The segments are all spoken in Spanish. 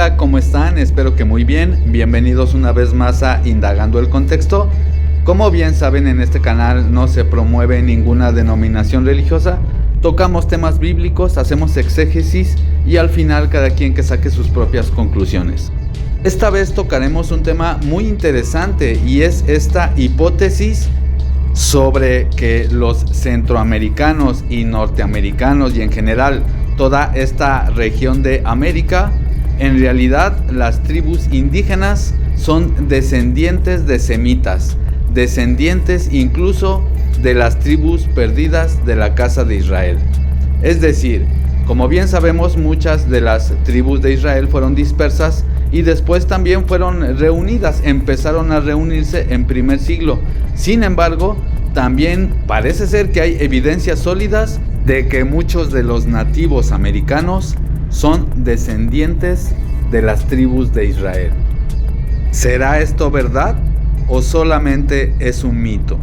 Hola, ¿cómo están? Espero que muy bien. Bienvenidos una vez más a Indagando el Contexto. Como bien saben, en este canal no se promueve ninguna denominación religiosa. Tocamos temas bíblicos, hacemos exégesis y al final cada quien que saque sus propias conclusiones. Esta vez tocaremos un tema muy interesante y es esta hipótesis sobre que los centroamericanos y norteamericanos y en general toda esta región de América, en realidad las tribus indígenas son descendientes de semitas, descendientes incluso de las tribus perdidas de la casa de Israel. Es decir, como bien sabemos, muchas de las tribus de Israel fueron dispersas y después también fueron reunidas, empezaron a reunirse en primer siglo. Sin embargo, también parece ser que hay evidencias sólidas de que muchos de los nativos americanos son descendientes de las tribus de Israel. ¿Será esto verdad o solamente es un mito?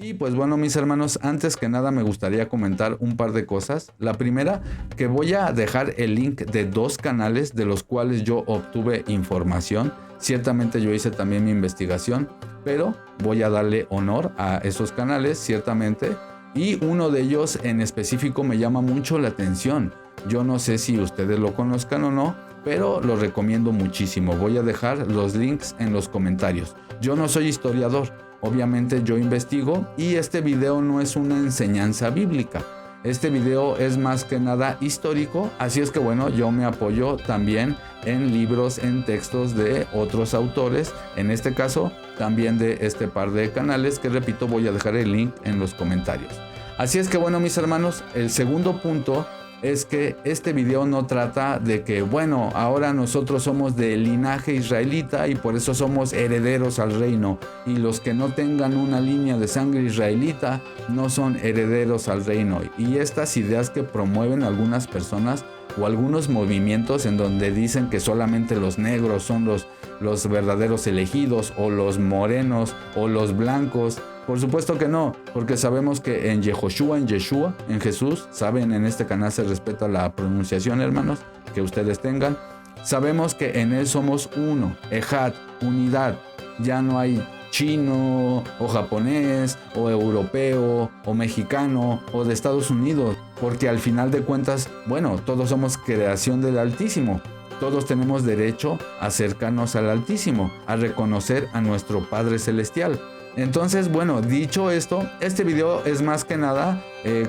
Y pues bueno, mis hermanos, antes que nada me gustaría comentar un par de cosas. La primera, que voy a dejar el link de dos canales de los cuales yo obtuve información. Ciertamente yo hice también mi investigación, pero voy a darle honor a esos canales, ciertamente. Y uno de ellos en específico me llama mucho la atención. Yo no sé si ustedes lo conozcan o no, pero lo recomiendo muchísimo. Voy a dejar los links en los comentarios. Yo no soy historiador. Obviamente yo investigo y este video no es una enseñanza bíblica. Este video es más que nada histórico, así es que bueno, yo me apoyo también en libros, en textos de otros autores, en este caso también de este par de canales que repito voy a dejar el link en los comentarios. Así es que bueno, mis hermanos, el segundo punto es que este video no trata de que, bueno, ahora nosotros somos de linaje israelita y por eso somos herederos al reino, y los que no tengan una línea de sangre israelita no son herederos al reino. Y estas ideas que promueven algunas personas o algunos movimientos en donde dicen que solamente los negros son los verdaderos elegidos, o los morenos, o los blancos. Por supuesto que no, porque sabemos que en Yehoshua, en Jesús, saben, en este canal se respeta la pronunciación, hermanos, que ustedes tengan. Sabemos que en Él somos uno, Ejad, unidad. Ya no hay chino, o japonés, o europeo, o mexicano, o de Estados Unidos, porque al final de cuentas, bueno, todos somos creación del Altísimo. Todos tenemos derecho a acercarnos al Altísimo, a reconocer a nuestro Padre Celestial. Entonces, bueno, dicho esto, este video es más que nada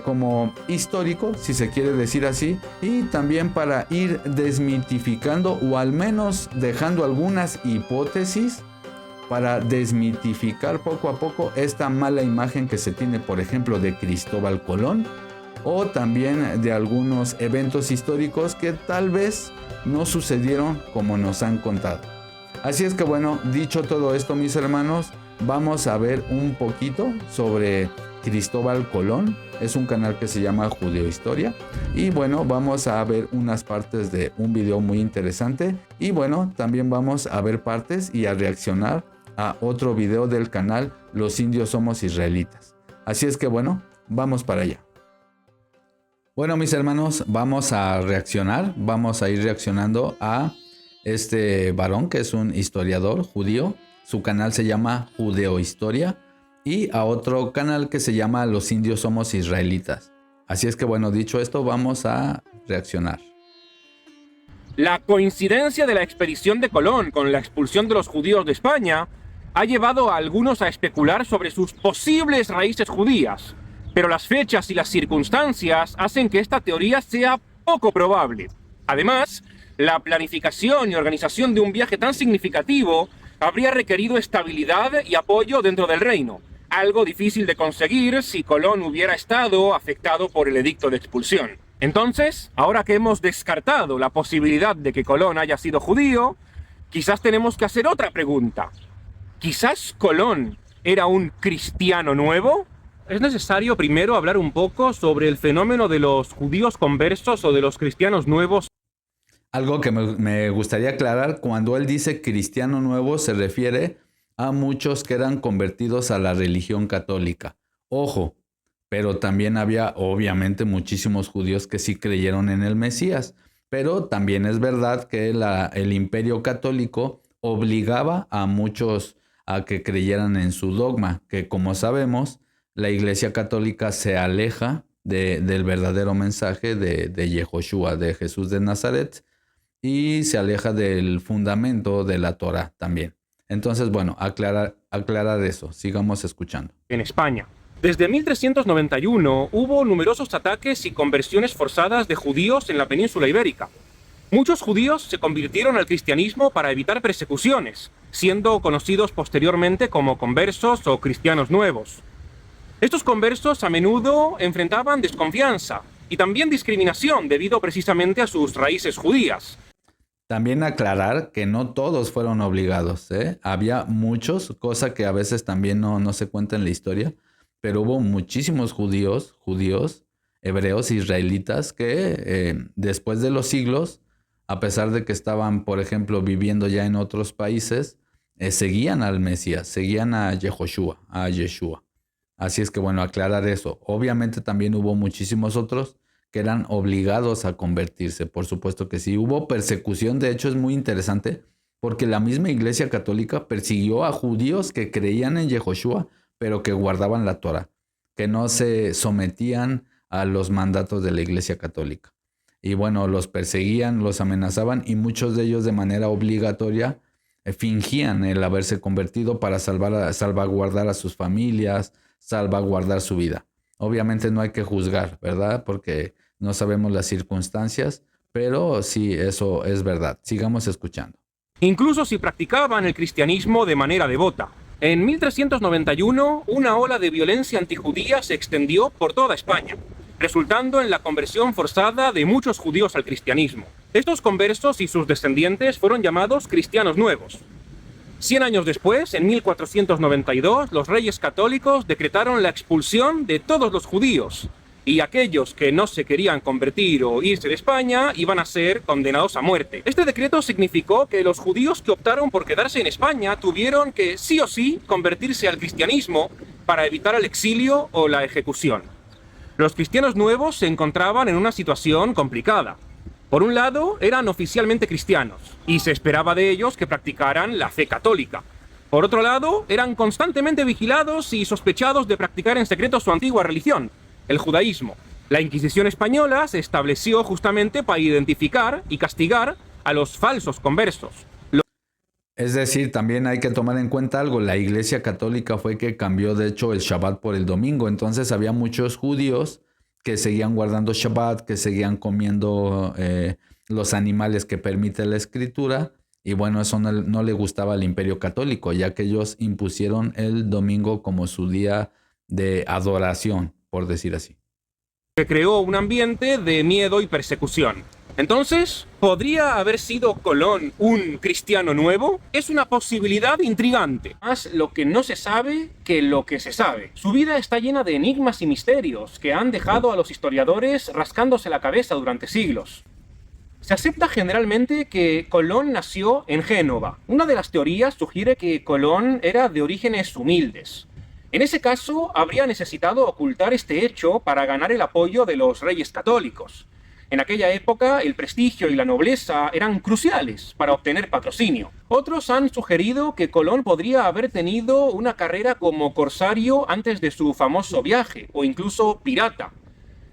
como histórico, si se quiere decir así, y también para ir desmitificando o al menos dejando algunas hipótesis para desmitificar poco a poco esta mala imagen que se tiene, por ejemplo, de Cristóbal Colón, o también de algunos eventos históricos que tal vez no sucedieron como nos han contado. Así es que bueno, dicho todo esto, mis hermanos, vamos a ver un poquito sobre Cristóbal Colón. Es un canal que se llama Judeohistoria. Y bueno, vamos a ver unas partes de un video muy interesante. Y bueno, también vamos a ver partes y a reaccionar a otro video del canal Los indios somos israelitas. Así es que bueno, vamos para allá. Bueno, mis hermanos, vamos a reaccionar, vamos a ir reaccionando a este varón que es un historiador judío. Su canal se llama Judeohistoria y a otro canal que se llama Los indios somos israelitas. Así es que bueno, dicho esto, vamos a reaccionar. La coincidencia de la expedición de Colón con la expulsión de los judíos de España ha llevado a algunos a especular sobre sus posibles raíces judías, pero las fechas y las circunstancias hacen que esta teoría sea poco probable. Además, la planificación y organización de un viaje tan significativo habría requerido estabilidad y apoyo dentro del reino, algo difícil de conseguir si Colón hubiera estado afectado por el edicto de expulsión. Entonces, ahora que hemos descartado la posibilidad de que Colón haya sido judío, quizás tenemos que hacer otra pregunta. ¿Quizás Colón era un cristiano nuevo? Es necesario primero hablar un poco sobre el fenómeno de los judíos conversos o de los cristianos nuevos. Algo que me gustaría aclarar, cuando él dice cristiano nuevo se refiere a muchos que eran convertidos a la religión católica. Ojo, pero también había obviamente muchísimos judíos que sí creyeron en el Mesías. Pero también es verdad que el imperio católico obligaba a muchos a que creyeran en su dogma, que como sabemos, la Iglesia Católica se aleja del verdadero mensaje de Yehoshua, de Jesús de Nazaret, y se aleja del fundamento de la Torah también. Entonces, bueno, aclarar eso. Sigamos escuchando. En España. Desde 1391 hubo numerosos ataques y conversiones forzadas de judíos en la península ibérica. Muchos judíos se convirtieron al cristianismo para evitar persecuciones, siendo conocidos posteriormente como conversos o cristianos nuevos. Estos conversos a menudo enfrentaban desconfianza y también discriminación debido precisamente a sus raíces judías. También aclarar que no todos fueron obligados, ¿eh? Había muchos, cosa que a veces también no se cuenta en la historia, pero hubo muchísimos judíos, hebreos, israelitas, que después de los siglos, a pesar de que estaban, por ejemplo, viviendo ya en otros países, seguían al Mesías, seguían a Yehoshua, a Yeshua. Así es que bueno, aclarar eso. Obviamente también hubo muchísimos otros que eran obligados a convertirse. Por supuesto que sí. Hubo persecución, de hecho es muy interesante, porque la misma Iglesia Católica persiguió a judíos que creían en Yehoshua, pero que guardaban la Torah, que no se sometían a los mandatos de la Iglesia Católica. Y bueno, los perseguían, los amenazaban y muchos de ellos de manera obligatoria fingían el haberse convertido para salvaguardar a sus familias, salvaguardar su vida. Obviamente no hay que juzgar, ¿verdad? Porque no sabemos las circunstancias, pero sí, eso es verdad. Sigamos escuchando. Incluso si practicaban el cristianismo de manera devota. En 1391, una ola de violencia antijudía se extendió por toda España, resultando en la conversión forzada de muchos judíos al cristianismo. Estos conversos y sus descendientes fueron llamados cristianos nuevos. 100 años después, en 1492, los reyes católicos decretaron la expulsión de todos los judíos, y aquellos que no se querían convertir o irse de España iban a ser condenados a muerte. Este decreto significó que los judíos que optaron por quedarse en España tuvieron que sí o sí convertirse al cristianismo para evitar el exilio o la ejecución. Los cristianos nuevos se encontraban en una situación complicada. Por un lado, eran oficialmente cristianos, y se esperaba de ellos que practicaran la fe católica. Por otro lado, eran constantemente vigilados y sospechados de practicar en secreto su antigua religión, el judaísmo. La Inquisición española se estableció justamente para identificar y castigar a los falsos conversos. Es decir, también hay que tomar en cuenta algo. La Iglesia Católica fue que cambió, de hecho, el Shabbat por el domingo. Entonces había muchos judíos que seguían guardando Shabbat, que seguían comiendo los animales que permite la Escritura. Y bueno, eso no le gustaba al Imperio Católico, ya que ellos impusieron el domingo como su día de adoración, por decir así. Que creó un ambiente de miedo y persecución. Entonces, ¿podría haber sido Colón un cristiano nuevo? Es una posibilidad intrigante. Más lo que no se sabe que lo que se sabe. Su vida está llena de enigmas y misterios que han dejado a los historiadores rascándose la cabeza durante siglos. Se acepta generalmente que Colón nació en Génova. Una de las teorías sugiere que Colón era de orígenes humildes. En ese caso, habría necesitado ocultar este hecho para ganar el apoyo de los reyes católicos. En aquella época, el prestigio y la nobleza eran cruciales para obtener patrocinio. Otros han sugerido que Colón podría haber tenido una carrera como corsario antes de su famoso viaje, o incluso pirata.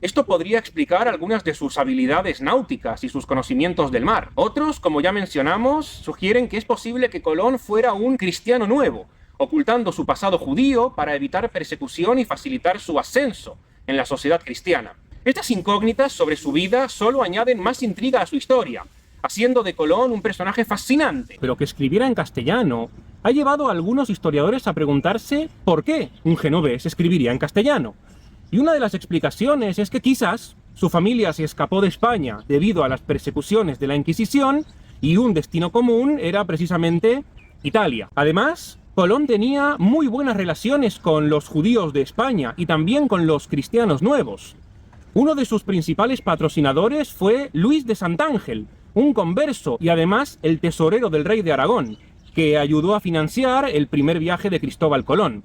Esto podría explicar algunas de sus habilidades náuticas y sus conocimientos del mar. Otros, como ya mencionamos, sugieren que es posible que Colón fuera un cristiano nuevo, ocultando su pasado judío para evitar persecución y facilitar su ascenso en la sociedad cristiana. Estas incógnitas sobre su vida solo añaden más intriga a su historia, haciendo de Colón un personaje fascinante. Pero que escribiera en castellano ha llevado a algunos historiadores a preguntarse por qué un genovés escribiría en castellano. Y una de las explicaciones es que quizás su familia se escapó de España debido a las persecuciones de la Inquisición y un destino común era precisamente Italia. Además, Colón tenía muy buenas relaciones con los judíos de España y también con los cristianos nuevos. Uno de sus principales patrocinadores fue Luis de Santángel, un converso y además el tesorero del rey de Aragón, que ayudó a financiar el primer viaje de Cristóbal Colón.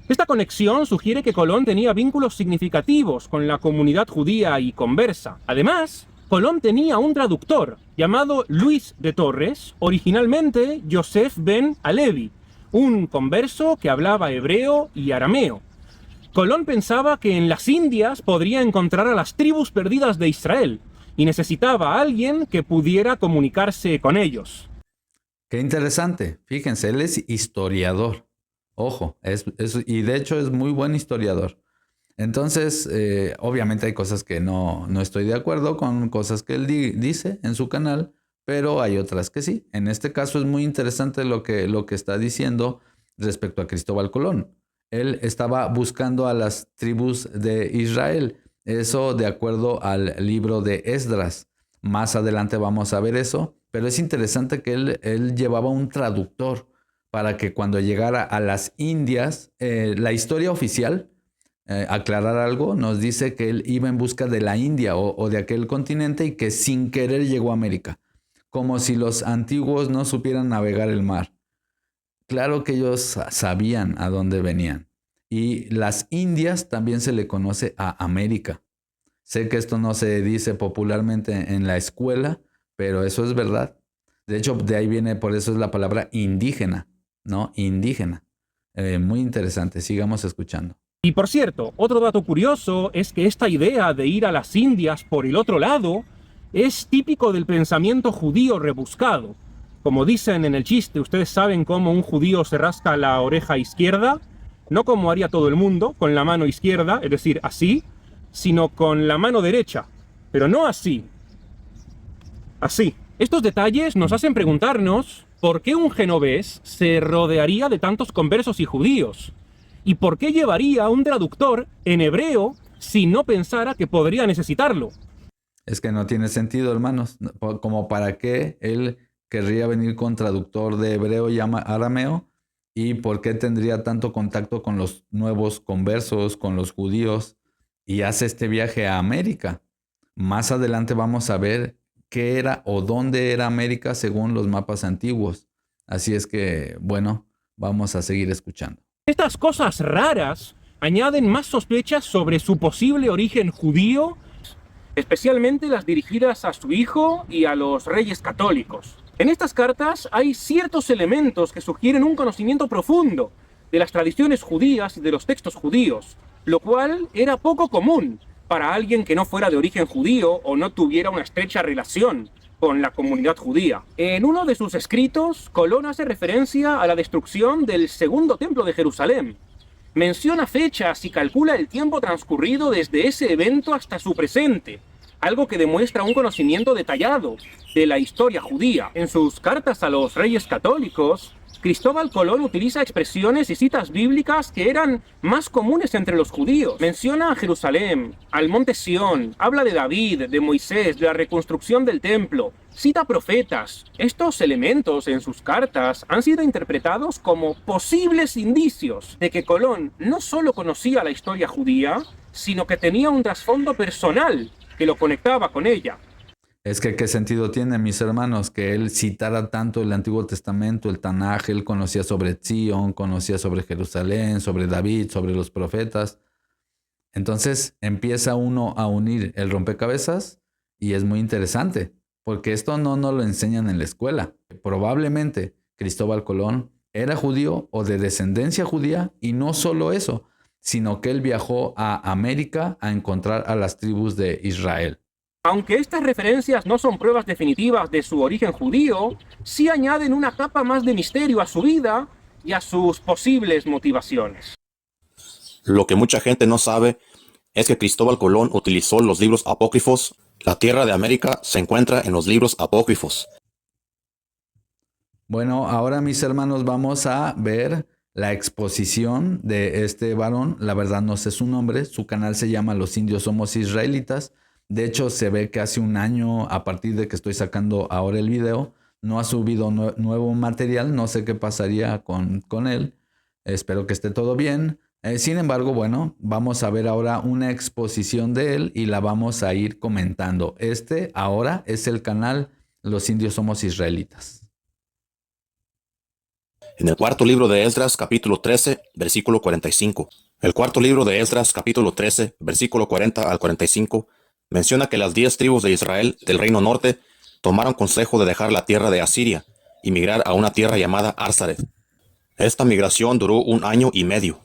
Esta conexión sugiere que Colón tenía vínculos significativos con la comunidad judía y conversa. Además, Colón tenía un traductor llamado Luis de Torres, originalmente Yosef ben Alevi, un converso que hablaba hebreo y arameo. Colón pensaba que en las Indias podría encontrar a las tribus perdidas de Israel y necesitaba a alguien que pudiera comunicarse con ellos. Qué interesante. Fíjense, él es historiador. Ojo, y de hecho es muy buen historiador. Entonces, obviamente hay cosas que no estoy de acuerdo con cosas que él dice en su canal, pero hay otras que sí. En este caso es muy interesante lo que está diciendo respecto a Cristóbal Colón. Él estaba buscando a las tribus de Israel. Eso de acuerdo al libro de Esdras. Más adelante vamos a ver eso. Pero es interesante que él llevaba un traductor para que cuando llegara a las Indias, la historia oficial, aclarar algo, nos dice que él iba en busca de la India o de aquel continente y que sin querer llegó a América. Como si los antiguos no supieran navegar el mar. Claro que ellos sabían a dónde venían. Y las Indias también se le conoce a América. Sé que esto no se dice popularmente en la escuela, pero eso es verdad. De hecho, de ahí viene, por eso es la palabra indígena, ¿no? Indígena. Muy interesante, sigamos escuchando. Y por cierto, otro dato curioso es que esta idea de ir a las Indias por el otro lado es típico del pensamiento judío rebuscado. Como dicen en el chiste, ustedes saben cómo un judío se rasca la oreja izquierda, no como haría todo el mundo, con la mano izquierda, es decir, así, sino con la mano derecha, pero no así. Así. Estos detalles nos hacen preguntarnos por qué un genovés se rodearía de tantos conversos y judíos, y por qué llevaría un traductor en hebreo si no pensara que podría necesitarlo. Es que no tiene sentido, hermanos, como para qué él querría venir con traductor de hebreo y arameo, y por qué tendría tanto contacto con los nuevos conversos, con los judíos, y hace este viaje a América. Más adelante vamos a ver qué era o dónde era América según los mapas antiguos. Así es que, bueno, vamos a seguir escuchando. Estas cosas raras añaden más sospechas sobre su posible origen judío, especialmente las dirigidas a su hijo y a los reyes católicos. En estas cartas hay ciertos elementos que sugieren un conocimiento profundo de las tradiciones judías y de los textos judíos, lo cual era poco común para alguien que no fuera de origen judío o no tuviera una estrecha relación con la comunidad judía. En uno de sus escritos, Colón hace referencia a la destrucción del segundo templo de Jerusalén. Menciona fechas y calcula el tiempo transcurrido desde ese evento hasta su presente, algo que demuestra un conocimiento detallado de la historia judía. En sus cartas a los reyes católicos, Cristóbal Colón utiliza expresiones y citas bíblicas que eran más comunes entre los judíos. Menciona a Jerusalén, al monte Sión, habla de David, de Moisés, de la reconstrucción del templo, cita profetas. Estos elementos en sus cartas han sido interpretados como posibles indicios de que Colón no solo conocía la historia judía, sino que tenía un trasfondo personal que lo conectaba con ella. Es que qué sentido tiene, mis hermanos, que él citara tanto el Antiguo Testamento, el Tanaj, él conocía sobre Sion, conocía sobre Jerusalén, sobre David, sobre los profetas. Entonces empieza uno a unir el rompecabezas y es muy interesante, porque esto no nos lo enseñan en la escuela. Probablemente Cristóbal Colón era judío o de descendencia judía y no solo eso, sino que él viajó a América a encontrar a las tribus de Israel. Aunque estas referencias no son pruebas definitivas de su origen judío, sí añaden una capa más de misterio a su vida y a sus posibles motivaciones. Lo que mucha gente no sabe es que Cristóbal Colón utilizó los libros apócrifos. La tierra de América se encuentra en los libros apócrifos. Bueno, ahora mis hermanos vamos a ver la exposición de este varón. La verdad no sé su nombre, su canal se llama Los Indios Somos Israelitas. De hecho, se ve que hace un año, a partir de que estoy sacando ahora el video, no ha subido nuevo material. No sé qué pasaría con él. Espero que esté todo bien. Sin embargo, bueno, vamos a ver ahora una exposición de él y la vamos a ir comentando. Este ahora es el canal Los Indios Somos Israelitas. En el cuarto libro de Esdras, capítulo 13, versículo 45. El cuarto libro de Esdras, capítulo 13, versículo 40 al 45, menciona que las 10 tribus de Israel del reino norte tomaron consejo de dejar la tierra de Asiria y migrar a una tierra llamada Arsaret. Esta migración duró 1 año y medio.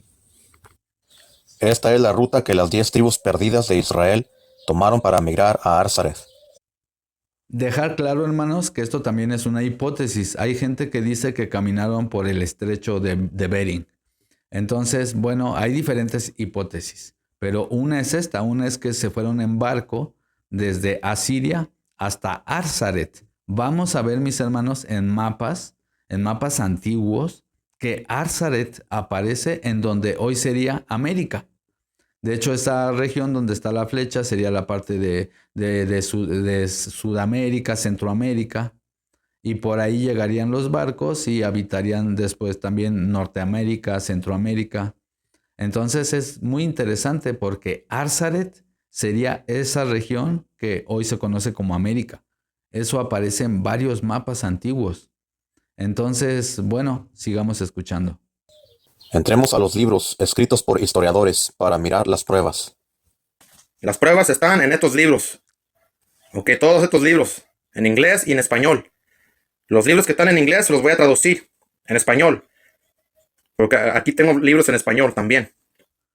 Esta es la ruta que las 10 tribus perdidas de Israel tomaron para migrar a Arsaret. Dejar claro, hermanos, que esto también es una hipótesis. Hay gente que dice que caminaron por el estrecho de Bering. Entonces, bueno, hay diferentes hipótesis. Pero una es esta, una es que se fueron en barco desde Asiria hasta Arsaret. Vamos a ver, mis hermanos, en mapas antiguos, que Arsaret aparece en donde hoy sería América. De hecho, esa región donde está la flecha sería la parte de Sudamérica, Centroamérica, y por ahí llegarían los barcos y habitarían después también Norteamérica, Centroamérica. Entonces es muy interesante porque Arsaret sería esa región que hoy se conoce como América. Eso aparece en varios mapas antiguos. Entonces, bueno, sigamos escuchando. Entremos a los libros escritos por historiadores para mirar las pruebas. Las pruebas están en estos libros. Ok, todos estos libros, en inglés y en español. Los libros que están en inglés los voy a traducir en español. Porque aquí tengo libros en español también.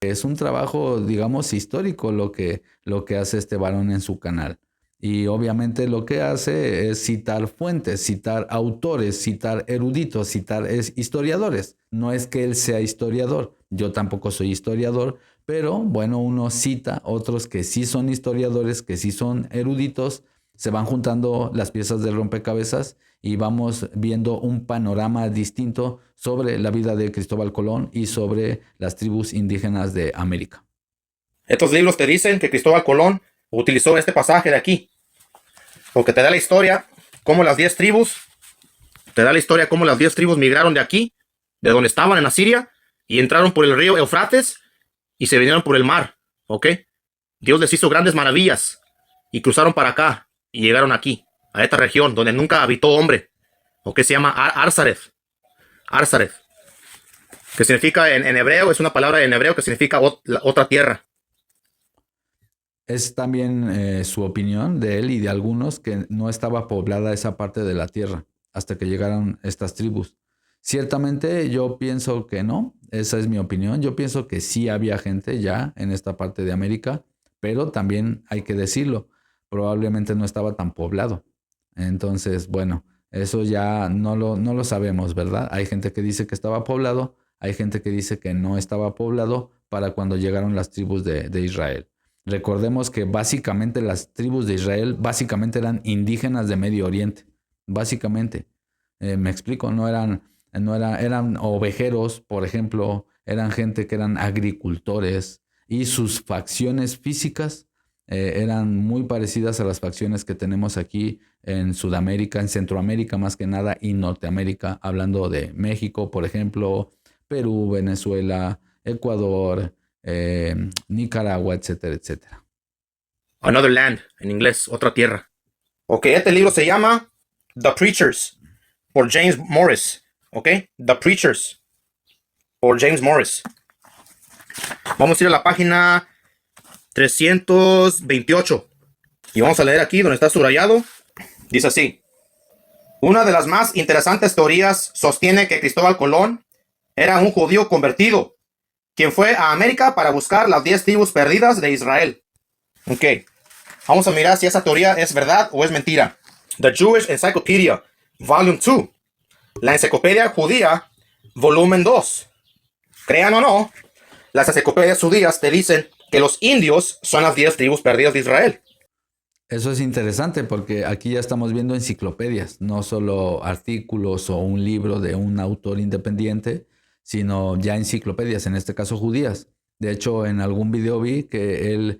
Es un trabajo, digamos, histórico lo que hace este varón en su canal. Y obviamente lo que hace es citar fuentes, citar autores, citar eruditos, citar historiadores. No es que él sea historiador, yo tampoco soy historiador, pero bueno, uno cita otros que sí son historiadores, que sí son eruditos, se van juntando las piezas del rompecabezas y vamos viendo un panorama distinto sobre la vida de Cristóbal Colón y sobre las tribus indígenas de América. Estos libros te dicen que Cristóbal Colón utilizó este pasaje de aquí, porque te da la historia cómo las 10 tribus, migraron de aquí, de donde estaban en Asiria, y entraron por el río Eufrates y se vinieron por el mar, ¿ok? Dios les hizo grandes maravillas y cruzaron para acá y llegaron aquí, a esta región donde nunca habitó hombre, ¿ok? Se llama Arsaret. Arsaret, que significa en hebreo, es una palabra en hebreo que significa otra tierra. Es también su opinión de él y de algunos que no estaba poblada esa parte de la tierra hasta que llegaron estas tribus. Ciertamente yo pienso que no, esa es mi opinión. Yo pienso que sí había gente ya en esta parte de América, pero también hay que decirlo, probablemente no estaba tan poblado. Entonces, bueno, eso ya no lo sabemos, ¿verdad? Hay gente que dice que estaba poblado, hay gente que dice que no estaba poblado para cuando llegaron las tribus de Israel. Recordemos que básicamente las tribus de Israel básicamente eran indígenas de Medio Oriente. Básicamente. Me explico, eran ovejeros, por ejemplo, eran gente que eran agricultores y sus facciones físicas eran muy parecidas a las facciones que tenemos aquí en Sudamérica, en Centroamérica más que nada y Norteamérica, hablando de México, por ejemplo, Perú, Venezuela, Ecuador, Nicaragua, etcétera, etcétera. Another land, en inglés, otra tierra. Ok, este libro se llama The Preachers, por James Morris. Ok, The Preachers, por James Morris. Vamos a ir a la página 328. Y vamos a leer aquí donde está subrayado. Dice así. Una de las más interesantes teorías sostiene que Cristóbal Colón era un judío convertido, quien fue a América para buscar las 10 tribus perdidas de Israel. Ok, vamos a mirar si esa teoría es verdad o es mentira. The Jewish Encyclopedia, Volume 2. La Enciclopedia Judía, Volumen 2. Crean o no, las enciclopedias judías te dicen que los indios son las 10 tribus perdidas de Israel. Eso es interesante porque aquí ya estamos viendo enciclopedias, no solo artículos o un libro de un autor independiente, sino ya enciclopedias, en este caso judías. De hecho, en algún video vi que él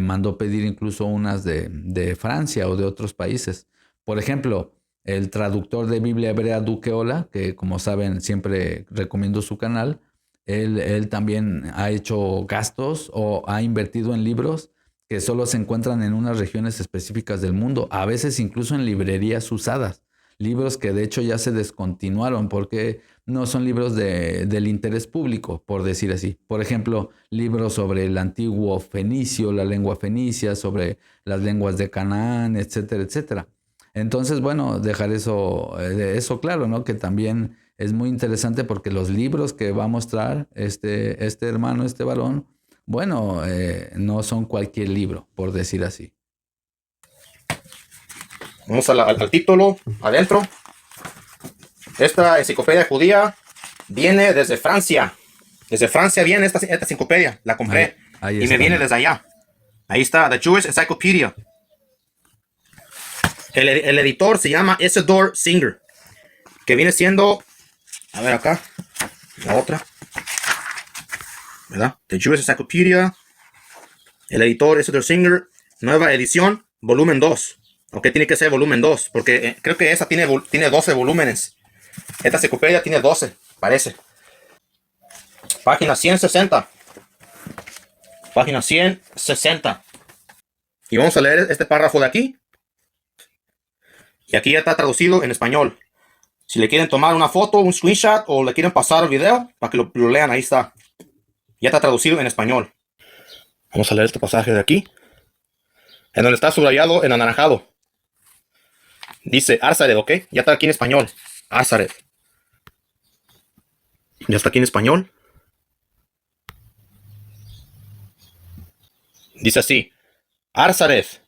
mandó pedir incluso unas de Francia o de otros países. Por ejemplo, el traductor de Biblia hebrea Duque Ola, que como saben siempre recomiendo su canal, él también ha hecho gastos o ha invertido en libros que solo se encuentran en unas regiones específicas del mundo, a veces incluso en librerías usadas, libros que de hecho ya se descontinuaron porque no son libros del interés público, por decir así. Por ejemplo, libros sobre el antiguo fenicio, la lengua fenicia, sobre las lenguas de Canaán, etcétera, etcétera. Entonces, bueno, dejar eso claro, ¿no? Que también es muy interesante porque los libros que va a mostrar este hermano, este varón, bueno, no son cualquier libro, por decir así. Vamos al título, adentro. Esta enciclopedia judía viene desde Francia. Desde Francia viene esta enciclopedia. La compré. Ahí y está. me viene desde allá. Ahí está, The Jewish Encyclopedia. El editor se llama Isidore Singer. Que viene siendo... A ver acá. La otra. ¿Verdad? The Jewish Encyclopedia. El editor Isidore Singer. Nueva edición, volumen 2. Ok, tiene que ser volumen 2. Porque creo que esa tiene 12 volúmenes. Esta enciclopedia tiene 12, parece. Página 160. Página 160. Y vamos a leer este párrafo de aquí. Y aquí ya está traducido en español. Si le quieren tomar una foto, un screenshot o le quieren pasar el video para que lo lean, ahí está. Ya está traducido en español. Vamos a leer este pasaje de aquí. En donde está subrayado en anaranjado. Dice Arzaret, ¿ok? Ya está aquí en español. Arzaret. Ya está aquí en español. Dice así. Arzaret,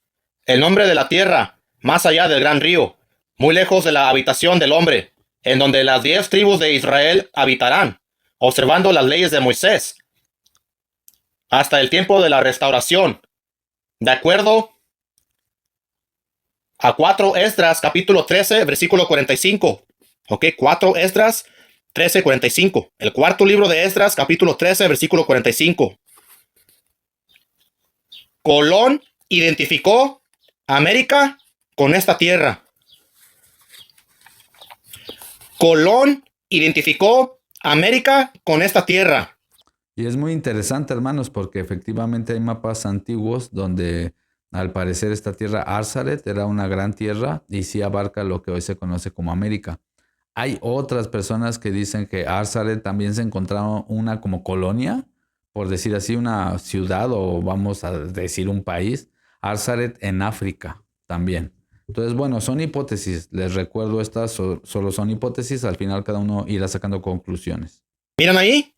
el nombre de la tierra, más allá del gran río, muy lejos de la habitación del hombre, en donde las 10 tribus de Israel habitarán, observando las leyes de Moisés, hasta el tiempo de la restauración, de acuerdo a 4 Esdras, capítulo 13, versículo 45. Ok, 4 Esdras 13:45. El cuarto libro de Esdras, capítulo 13, versículo 45. Colón identificó América con esta tierra. Colón identificó América con esta tierra. Y es muy interesante, hermanos, porque efectivamente hay mapas antiguos donde al parecer esta tierra Arzaret era una gran tierra y sí abarca lo que hoy se conoce como América. Hay otras personas que dicen que Arzaret también se encontraba una como colonia, por decir así, una ciudad o vamos a decir un país, Arzaret en África también. Entonces, bueno, son hipótesis. Les recuerdo, estas solo son hipótesis. Al final cada uno irá sacando conclusiones. Miren ahí.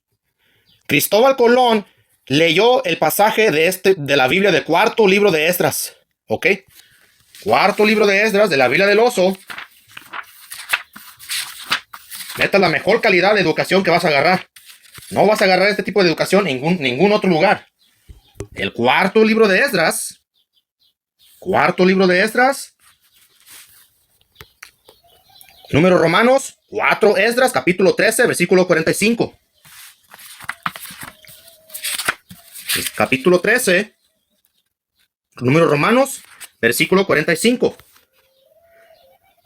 Cristóbal Colón leyó el pasaje de la Biblia del cuarto libro de Esdras. ¿Ok? Cuarto libro de Esdras de la Biblia del oso. Esta es la mejor calidad de educación que vas a agarrar. No vas a agarrar este tipo de educación en ningún otro lugar. El cuarto libro de Esdras. Cuarto libro de Esdras. Número romanos. 4 Esdras, capítulo 13, versículo 45. Capítulo 13. Número romanos, versículo 45.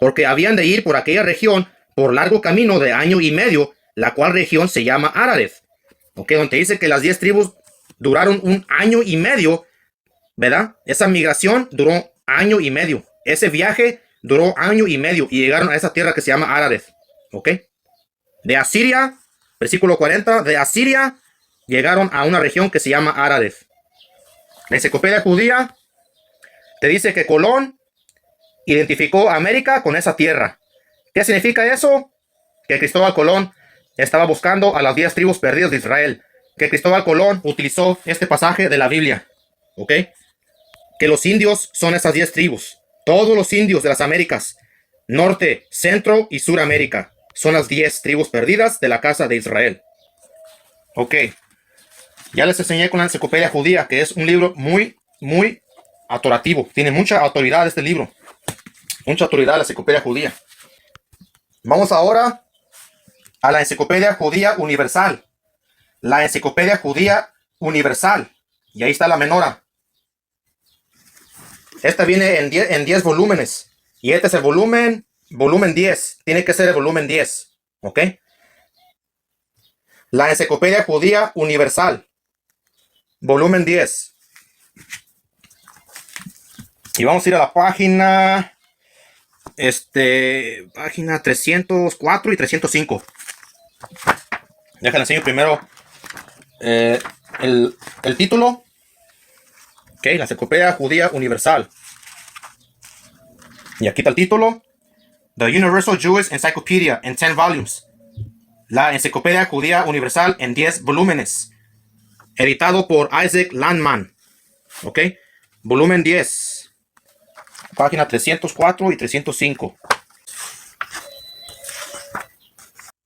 Porque habían de ir por aquella región por largo camino de año y medio, la cual región se llama Araret. Ok, donde dice que las 10 tribus duraron un año y medio, ¿verdad? Esa migración duró año y medio. Ese viaje duró 1 año y medio y llegaron a esa tierra que se llama Ararat. ¿Ok? De Asiria, versículo 40, de Asiria llegaron a una región que se llama Ararat. La enciclopedia judía te dice que Colón identificó a América con esa tierra. ¿Qué significa eso? Que Cristóbal Colón estaba buscando a las 10 tribus perdidas de Israel. Que Cristóbal Colón utilizó este pasaje de la Biblia. ¿Ok? Que los indios son esas 10 tribus. Todos los indios de las Américas, Norte, Centro y Suramérica, son las 10 tribus perdidas de la casa de Israel. Ok. Ya les enseñé con la enciclopedia judía, que es un libro muy autorativo. Tiene mucha autoridad este libro. Mucha autoridad la enciclopedia judía. Vamos ahora a la enciclopedia judía universal. La enciclopedia judía universal. Y ahí está la menora. Esta viene en 10 volúmenes. Y este es el volumen 10. Tiene que ser el volumen 10. ¿Ok? La enciclopedia judía universal. Volumen 10. Y vamos a ir a la página. Página 304 y 305. Déjenme enseñar primero el título. Ok, la enciclopedia judía universal. Y aquí está el título. The Universal Jewish Encyclopedia en 10 volumes. La enciclopedia judía universal en 10 volúmenes. Editado por Isaac Landman. Ok, volumen 10. Página 304 y 305.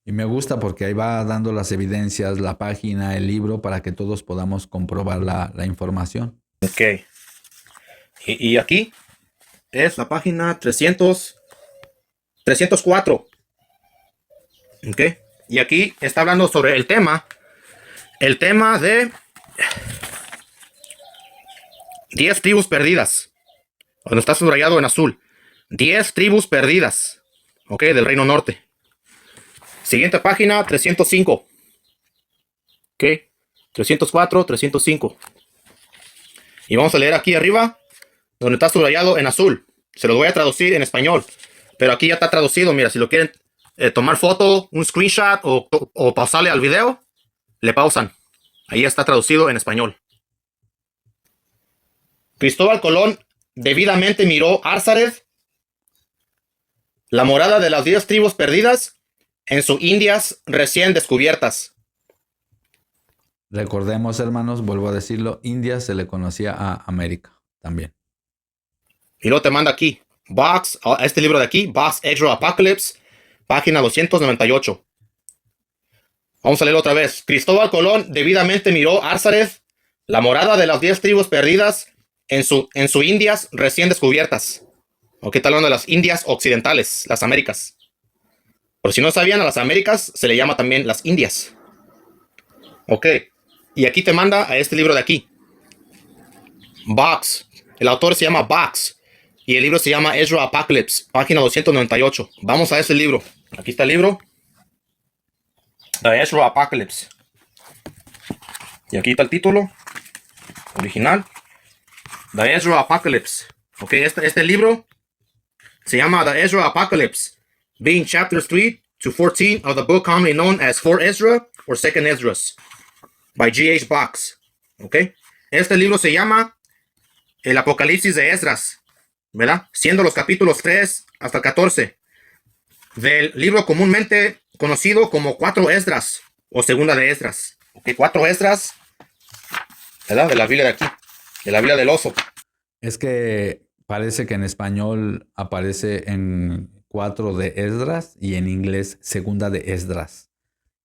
Y me gusta porque ahí va dando las evidencias, la página, el libro, para que todos podamos comprobar la información. Ok. Y aquí es la página 304. Ok. Y aquí está hablando sobre el tema. El tema de 10 tribus perdidas. Donde está subrayado en azul. 10 tribus perdidas. Ok, del Reino Norte. Siguiente página, 305. Ok. 304, 305. Y vamos a leer aquí arriba, donde está subrayado en azul. Se los voy a traducir en español. Pero aquí ya está traducido. Mira, si lo quieren tomar foto, un screenshot o pausarle al video, le pausan. Ahí está traducido en español. Cristóbal Colón debidamente miró Arzaret, la morada de las 10 tribus perdidas, en sus Indias recién descubiertas. Recordemos, hermanos, vuelvo a decirlo, India se le conocía a América también. Y luego te manda aquí, este libro de aquí, Box Ezra Apocalypse, página 298. Vamos a leerlo otra vez. Cristóbal Colón debidamente miró Arzaret, la morada de las 10 tribus perdidas, en sus Indias recién descubiertas. Aquí está hablando de las Indias occidentales, las Américas. Por si no sabían, a las Américas se le llama también las Indias. Ok. Y aquí te manda a este libro de aquí. Box. El autor se llama Box. Y el libro se llama Ezra Apocalypse, página 298. Vamos a ese libro. Aquí está el libro. The Ezra Apocalypse. Y aquí está el título original. The Ezra Apocalypse. Ok, este libro se llama The Ezra Apocalypse, being chapters 3 to 14 of the book commonly known as 4 Ezra or 2nd Esdras, by G.H. Box. Ok, este libro se llama El Apocalipsis de Esdras, ¿verdad? Siendo los capítulos 3 hasta el 14 del libro comúnmente conocido como 4 Esdras o segunda de Esdras. Ok, 4 Esdras, ¿verdad? De la Biblia de aquí, de la Biblia del oso. Es que parece que en español aparece en 4 de Esdras y en inglés segunda de Esdras.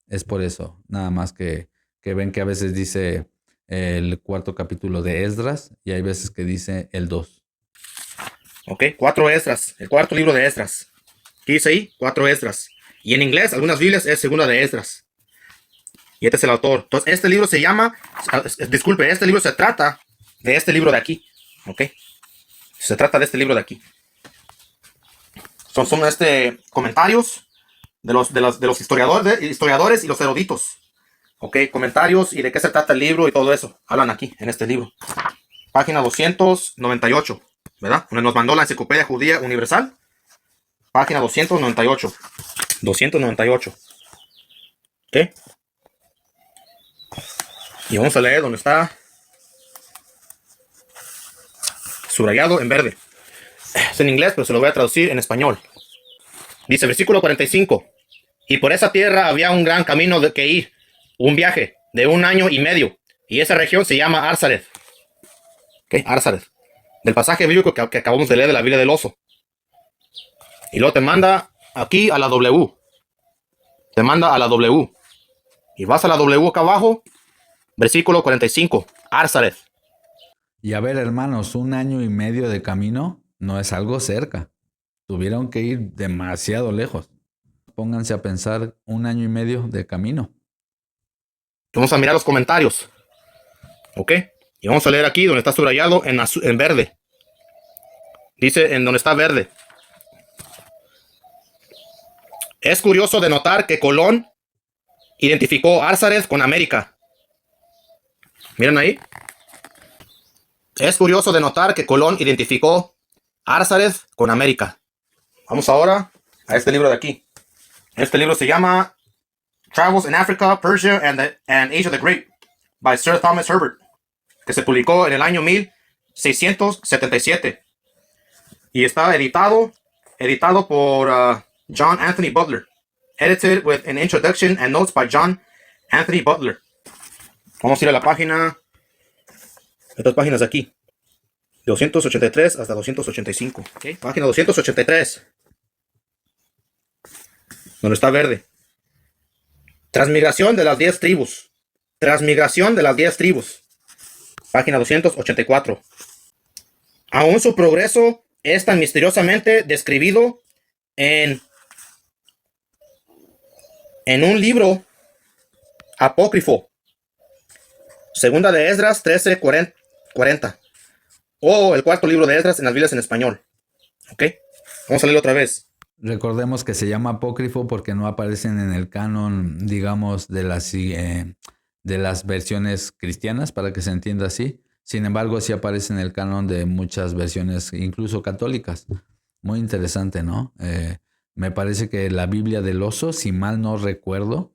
Es por eso, nada más que ven que a veces dice el 4º capítulo de Esdras y hay veces que dice el 2. Ok, 4 Esdras, el 4º libro de Esdras. ¿Qué dice ahí? 4 Esdras. Y en inglés, algunas Biblias es segunda de Esdras. Y este es el autor. Entonces, este libro se llama, disculpe, este libro se trata de este libro de aquí. Ok. Se trata de este libro de aquí. Son comentarios de los historiadores y los eruditos. Ok, comentarios y de qué se trata el libro y todo eso. Hablan aquí, en este libro. Página 298. ¿verdad? Donde nos mandó la Enciclopedia Judía Universal. Página 298. 298. ¿Ok? Y vamos a leer donde está subrayado en verde. Es en inglés, pero se lo voy a traducir en español. Dice, versículo 45. Y por esa tierra había un gran camino de que ir, un viaje de 1 año y medio. Y esa región se llama Arzaret. ¿Ok? Arzaret. Del pasaje bíblico que acabamos de leer de la Biblia del oso. Y luego te manda aquí a la W. Te manda a la W. Y vas a la W acá abajo. Versículo 45. Arzaret. Y a ver, hermanos, 1 año y medio de camino no es algo cerca. Tuvieron que ir demasiado lejos. Pónganse a pensar 1 año y medio de camino. Vamos a mirar los comentarios. ¿Ok? Y vamos a leer aquí donde está subrayado en verde. Dice en donde está verde. Es curioso de notar que Colón identificó Arzaret con América. Miren ahí. Es curioso de notar que Colón identificó Arzaret con América. Vamos ahora a este libro de aquí. Este libro se llama Travels in Africa, Persia and Asia the Great by Sir Thomas Herbert, que se publicó en el año 1677 y está editado por John Anthony Butler, edited with an introduction and notes by John Anthony Butler. Vamos a ir a la página, estas páginas de aquí, 283 hasta 285. ¿Okay? Página 283, donde está verde. Transmigración de las 10 tribus. Transmigración de las 10 tribus. Página 284. Aún su progreso es tan misteriosamente describido en un libro apócrifo. Segunda de Esdras 13:40. O el cuarto libro de Esdras en las Biblias en español. ¿Ok? Vamos a leerlo otra vez. Recordemos que se llama apócrifo porque no aparecen en el canon, digamos, de las versiones cristianas, para que se entienda así. Sin embargo, sí aparece en el canon de muchas versiones, incluso católicas. Muy interesante, ¿no? Me parece que la Biblia del oso, si mal no recuerdo,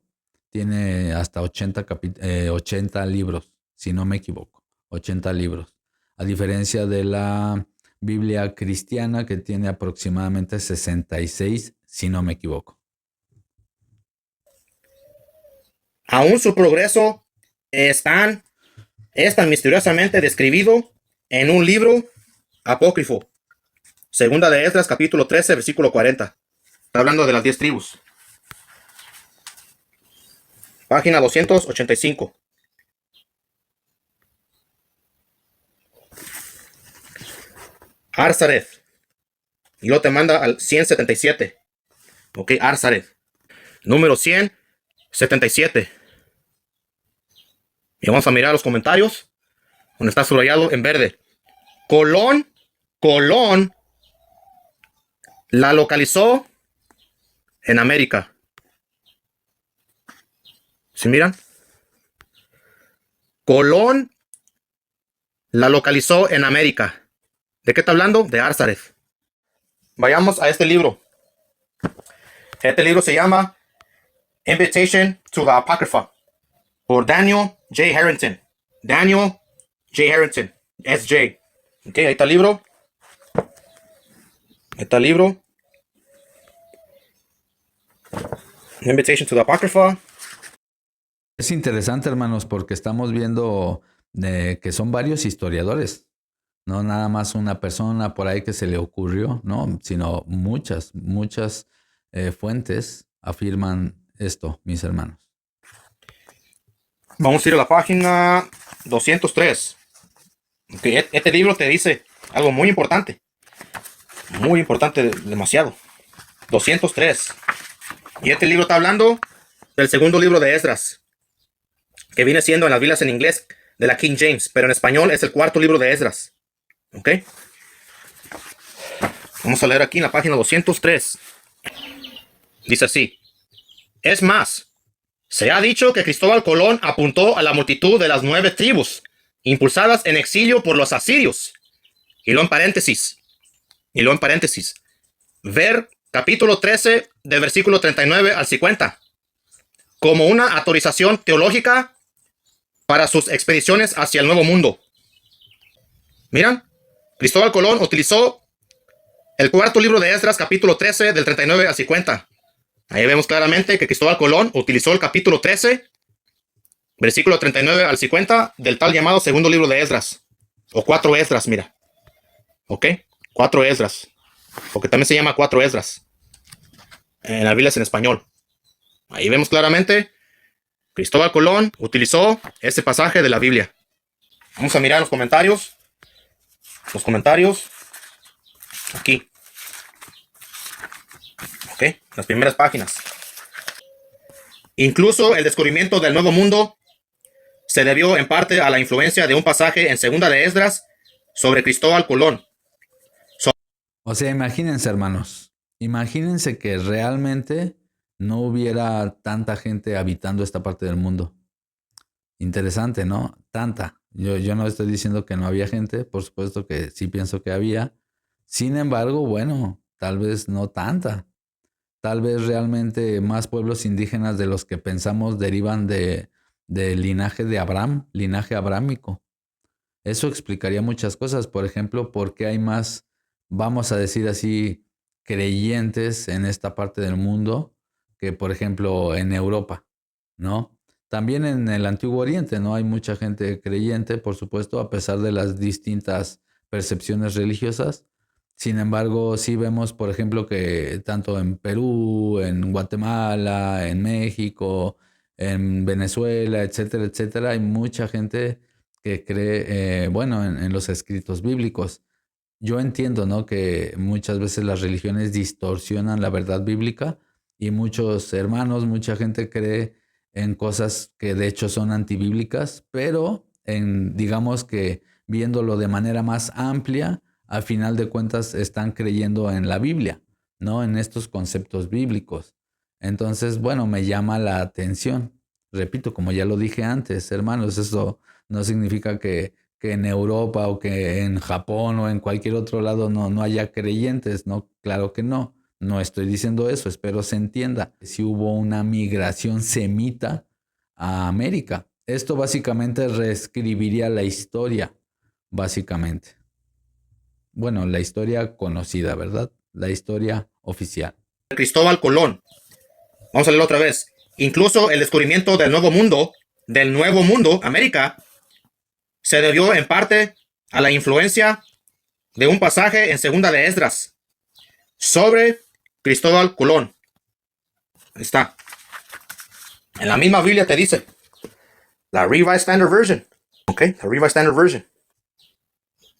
tiene hasta 80 libros, si no me equivoco. 80 libros. A diferencia de la Biblia cristiana, que tiene aproximadamente 66, si no me equivoco. Aún su progreso es tan misteriosamente describido en un libro apócrifo. Segunda de Esdras, capítulo 13, versículo 40. Está hablando de las 10 tribus. Página 285. Arzaret. Y luego te manda al 177. Ok, Arzaret. Número 177. Y vamos a mirar los comentarios, donde está subrayado en verde. Colón la localizó en América. ¿Sí miran? Colón la localizó en América. ¿De qué está hablando? De Arzaret. Vayamos a este libro. Este libro se llama Invitation to the Apocrypha, por Daniel J. Harrington. Daniel J. Harrington. S.J. Ok, ahí está el libro. Ahí está el libro. Invitation to the Apocrypha. Es interesante, hermanos, porque estamos viendo que son varios historiadores. No nada más una persona por ahí que se le ocurrió, ¿no? Sino muchas fuentes afirman esto, mis hermanos. Vamos a ir a la página 203. Okay, este libro te dice algo muy importante. Muy importante, demasiado. 203. Y este libro está hablando del segundo libro de Esdras, que viene siendo en las Biblias en inglés de la King James, pero en español es el cuarto libro de Esdras. ¿Ok? Vamos a leer aquí en la página 203. Dice así. Es más, se ha dicho que Cristóbal Colón apuntó a la multitud de las 9 tribus, impulsadas en exilio por los asirios. Y lo en paréntesis. y luego en paréntesis, ver capítulo 13 del versículo 39 al 50 como una autorización teológica para sus expediciones hacia el Nuevo Mundo. Miran, Cristóbal Colón utilizó el cuarto libro de Esdras, capítulo 13, del 39 al 50. Ahí vemos claramente que Cristóbal Colón utilizó el capítulo 13, versículo 39 al 50, del tal llamado segundo libro de Esdras. O 4 Esdras, mira. ¿Ok? 4 Esdras. Porque también se llama 4 Esdras. En la Biblia es en español. Ahí vemos claramente, Cristóbal Colón utilizó ese pasaje de la Biblia. Vamos a mirar los comentarios. Los comentarios. Aquí. Ok, las primeras páginas. Incluso el descubrimiento del Nuevo Mundo se debió en parte a la influencia de un pasaje en Segunda de Esdras sobre Cristóbal Colón. O sea, imagínense, hermanos. Imagínense que realmente no hubiera tanta gente habitando esta parte del mundo. Interesante, ¿no? Tanta. Yo no estoy diciendo que no había gente, por supuesto que sí pienso que había. Sin embargo, bueno, tal vez no tanta. Tal vez realmente más pueblos indígenas de los que pensamos derivan del linaje de Abraham, linaje abrámico. Eso explicaría muchas cosas. Por ejemplo, por qué hay más, vamos a decir así, creyentes en esta parte del mundo que, por ejemplo, en Europa, ¿no? También en el Antiguo Oriente, ¿no? Hay mucha gente creyente, por supuesto, a pesar de las distintas percepciones religiosas. Sin embargo, sí vemos, por ejemplo, que tanto en Perú, en Guatemala, en México, en Venezuela, etcétera, etcétera, hay mucha gente que cree, bueno, en los escritos bíblicos. Yo entiendo, ¿no? Que muchas veces las religiones distorsionan la verdad bíblica y muchos hermanos, mucha gente cree en cosas que de hecho son antibíblicas, pero digamos que viéndolo de manera más amplia, al final de cuentas están creyendo en la Biblia, ¿no? En estos conceptos bíblicos. Entonces, bueno, me llama la atención. Repito, como ya lo dije antes, hermanos, eso no significa que en Europa o que en Japón o en cualquier otro lado no haya creyentes, ¿no? Claro que no. No estoy diciendo eso, espero se entienda. Si hubo una migración semita a América. Esto básicamente reescribiría la historia, básicamente. Bueno, la historia conocida, ¿verdad? La historia oficial. Cristóbal Colón. Vamos a leerlo otra vez. Incluso el descubrimiento del Nuevo Mundo, América, se debió en parte a la influencia de un pasaje en Segunda de Esdras sobre Cristóbal Colón. Ahí está. En la misma Biblia te dice. La Revised Standard Version. Ok, la Revised Standard Version.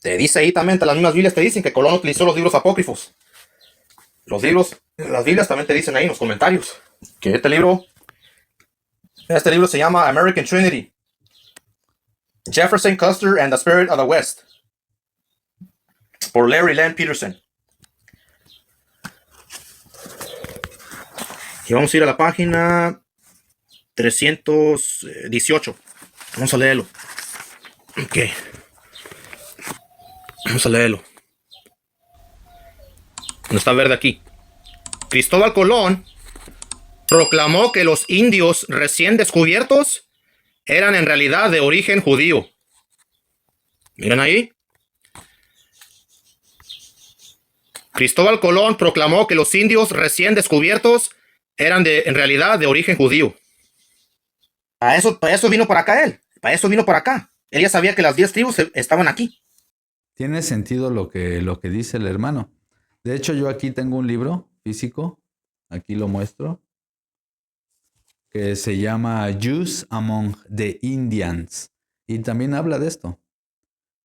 Te dice ahí también, las mismas Biblias te dicen que Colón utilizó los libros apócrifos. Las Biblias también te dicen ahí en los comentarios que este libro se llama American Trinity. Jefferson Custer and the Spirit of the West. Por Larry Land Peterson. Y vamos a ir a la página 318. Vamos a leerlo. Ok. Vamos a leerlo. No está verde aquí. Cristóbal Colón proclamó que los indios recién descubiertos eran en realidad de origen judío. Miren ahí. Cristóbal Colón proclamó que los indios recién descubiertos eran en realidad de origen judío. Para eso vino para acá él. Para eso vino para acá. Él ya sabía que las 10 tribus estaban aquí. Tiene sentido lo que dice el hermano. De hecho, yo aquí tengo un libro físico. Aquí lo muestro. Que se llama Jews Among the Indians. Y también habla de esto.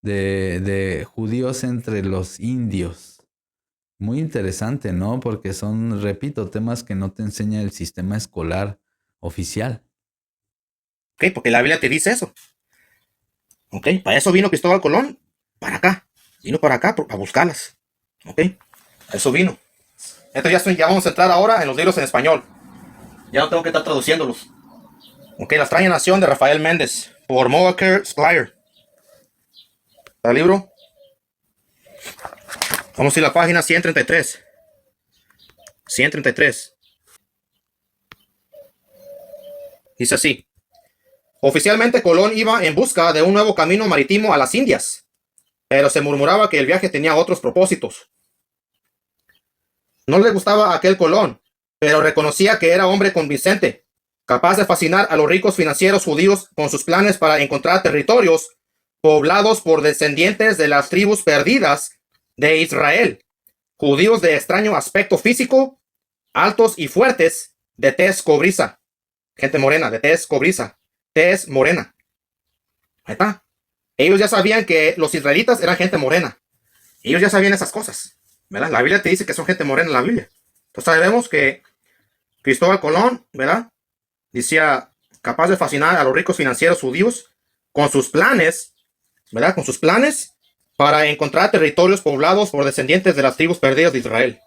De judíos entre los indios. Muy interesante, ¿no? Porque son, repito, temas que no te enseña el sistema escolar oficial. Ok, porque la Biblia te dice eso. Ok, para eso vino Cristóbal Colón. Para acá. Vino para acá a buscarlas. Ok, a eso vino. Entonces ya vamos a entrar ahora en los libros en español. Ya no tengo que estar traduciéndolos. Ok, La extraña nación de Rafael Méndez. Por Moaker Squire. ¿El libro? Vamos a ir a la página 133. 133. Dice así. Oficialmente Colón iba en busca de un nuevo camino marítimo a las Indias, pero se murmuraba que el viaje tenía otros propósitos. No le gustaba a aquel Colón, pero reconocía que era hombre convincente, capaz de fascinar a los ricos financieros judíos con sus planes para encontrar territorios poblados por descendientes de las tribus perdidas de Israel, judíos de extraño aspecto físico, altos y fuertes, de tez cobriza. Gente morena, de tez cobriza, tez morena. Ahí está. Ellos ya sabían que los israelitas eran gente morena. Ellos ya sabían esas cosas, ¿verdad? La Biblia te dice que son gente morena en la Biblia. Entonces sabemos que Cristóbal Colón, ¿verdad? Decía, capaz de fascinar a los ricos financieros judíos con sus planes, ¿verdad? Con sus planes para encontrar territorios poblados por descendientes de las tribus perdidas de Israel.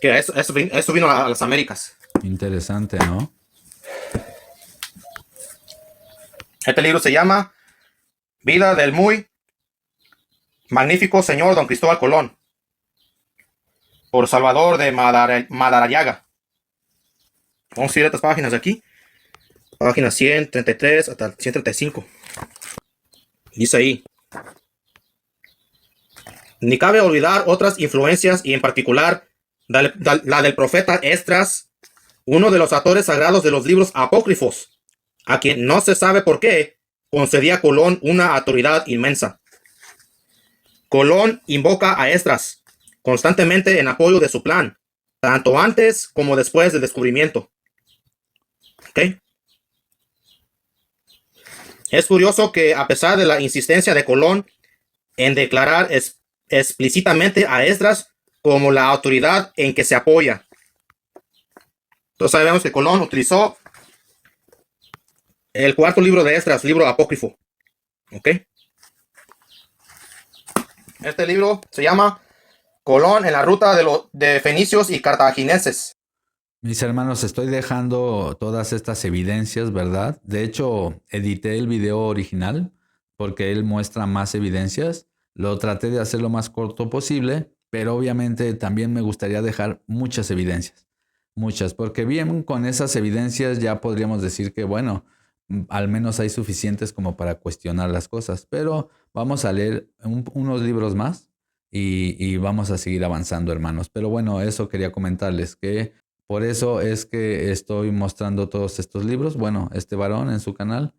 Que eso vino a las Américas. Interesante, ¿no? Este libro se llama Vida del muy magnífico señor Don Cristóbal Colón, por Salvador de Madariaga. Vamos a ir a estas páginas de aquí. Página 133 hasta 135. Dice ahí. Ni cabe olvidar otras influencias y en particular la del profeta Esdras, uno de los autores sagrados de los libros apócrifos, a quien no se sabe por qué concedía a Colón una autoridad inmensa. Colón invoca a Esdras constantemente en apoyo de su plan, tanto antes como después del descubrimiento. ¿Ok? Es curioso que a pesar de la insistencia de Colón en declarar explícitamente a Esdras como la autoridad en que se apoya, entonces sabemos que Colón utilizó el cuarto libro de Esdras, libro apócrifo. ¿Ok? Este libro se llama Colón en la ruta de fenicios y cartagineses. Mis hermanos, estoy dejando todas estas evidencias, ¿verdad? De hecho, edité el video original porque él muestra más evidencias. Lo traté de hacer lo más corto posible, pero obviamente también me gustaría dejar muchas evidencias. Muchas, porque bien con esas evidencias ya podríamos decir que, bueno, al menos hay suficientes como para cuestionar las cosas. Pero vamos a leer unos libros más y vamos a seguir avanzando, hermanos. Pero bueno, eso quería comentarles que... Por eso es que estoy mostrando todos estos libros, bueno, este varón en su canal,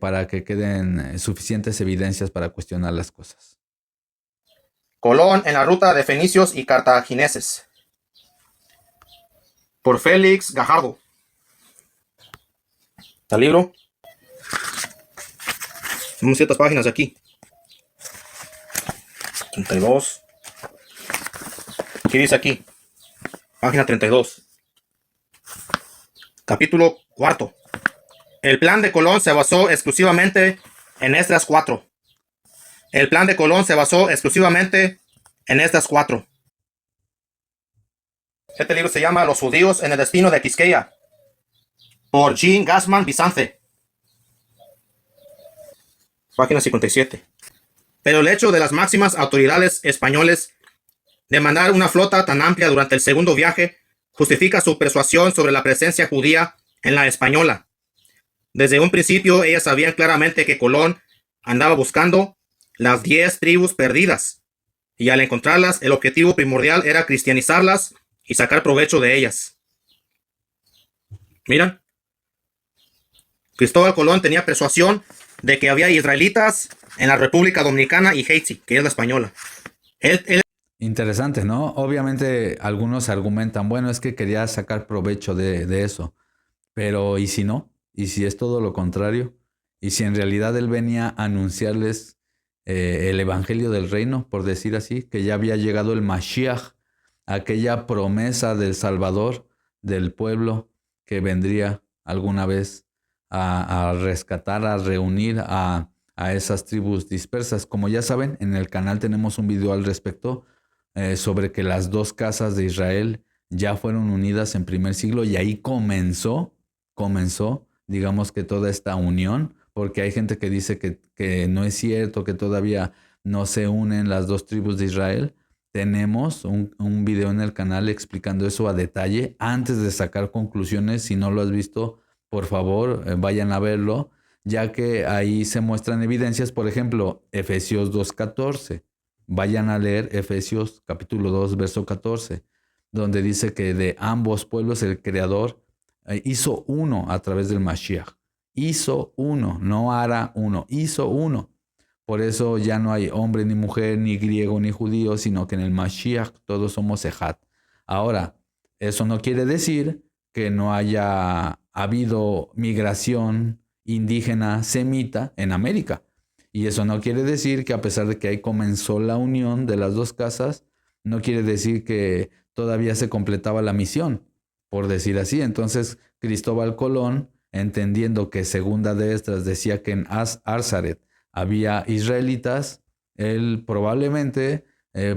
para que queden suficientes evidencias para cuestionar las cosas. Colón en la ruta de fenicios y cartagineses, por Félix Gajardo. ¿Está el libro? Vamos a ciertas páginas de aquí. 32. ¿Qué dice aquí? Página 32. Capítulo 4. El plan de Colón se basó exclusivamente en Esdras 4. El plan de Colón se basó exclusivamente en Esdras 4. Este libro se llama Los judíos en el destino de Quisqueya, por Jean Gassman Bizance. Página 57. Pero el hecho de las máximas autoridades españoles de mandar una flota tan amplia durante el segundo viaje justifica su persuasión sobre la presencia judía en la Española. Desde un principio ellas sabían claramente que Colón andaba buscando las 10 tribus perdidas, y al encontrarlas el objetivo primordial era cristianizarlas y sacar provecho de ellas. Miren, Cristóbal Colón tenía persuasión de que había israelitas en la República Dominicana y Haití, que es la española. Él Interesante, ¿no? Obviamente algunos argumentan, bueno, es que quería sacar provecho de eso. Pero ¿y si no? ¿Y si es todo lo contrario? ¿Y si en realidad él venía a anunciarles el evangelio del reino, por decir así, que ya había llegado el Mashiach, aquella promesa del Salvador del pueblo que vendría alguna vez a rescatar, a reunir a esas tribus dispersas? Como ya saben, en el canal tenemos un video al respecto sobre que las dos casas de Israel ya fueron unidas en primer siglo y ahí comenzó, digamos que toda esta unión, porque hay gente que dice que no es cierto, que todavía no se unen las dos tribus de Israel, tenemos un video en el canal explicando eso a detalle antes de sacar conclusiones. Si no lo has visto, por favor, vayan a verlo, ya que ahí se muestran evidencias. Por ejemplo, Efesios 2:14. Vayan a leer Efesios capítulo 2, verso 14, donde dice que de ambos pueblos el Creador hizo uno a través del Mashiach. Hizo uno, no hará uno, hizo uno. Por eso ya no hay hombre ni mujer, ni griego ni judío, sino que en el Mashiach todos somos Ejad. Ahora, eso no quiere decir que no haya habido migración indígena semita en América. Y eso no quiere decir que a pesar de que ahí comenzó la unión de las dos casas, no quiere decir que todavía se completaba la misión, por decir así. Entonces, Cristóbal Colón, entendiendo que Segunda de Esdras decía que en Arzaret había israelitas, él probablemente,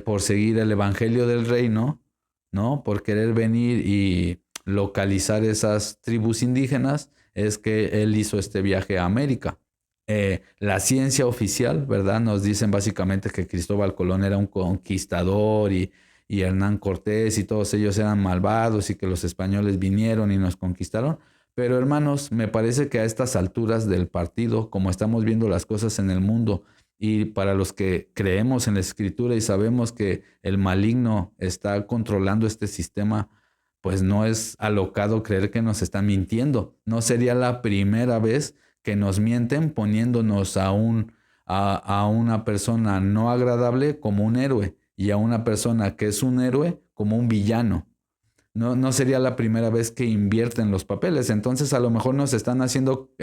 por seguir el evangelio del reino, ¿no? Por querer venir y localizar esas tribus indígenas, es que él hizo este viaje a América. La ciencia oficial, ¿verdad? Nos dicen básicamente que Cristóbal Colón era un conquistador y Hernán Cortés y todos ellos eran malvados y que los españoles vinieron y nos conquistaron. Pero hermanos, me parece que a estas alturas del partido, como estamos viendo las cosas en el mundo, y para los que creemos en la Escritura y sabemos que el maligno está controlando este sistema, pues no es alocado creer que nos están mintiendo. No sería la primera vez que nos mienten poniéndonos a una persona no agradable como un héroe y a una persona que es un héroe como un villano. No sería la primera vez que invierten los papeles. Entonces a lo mejor nos están haciendo,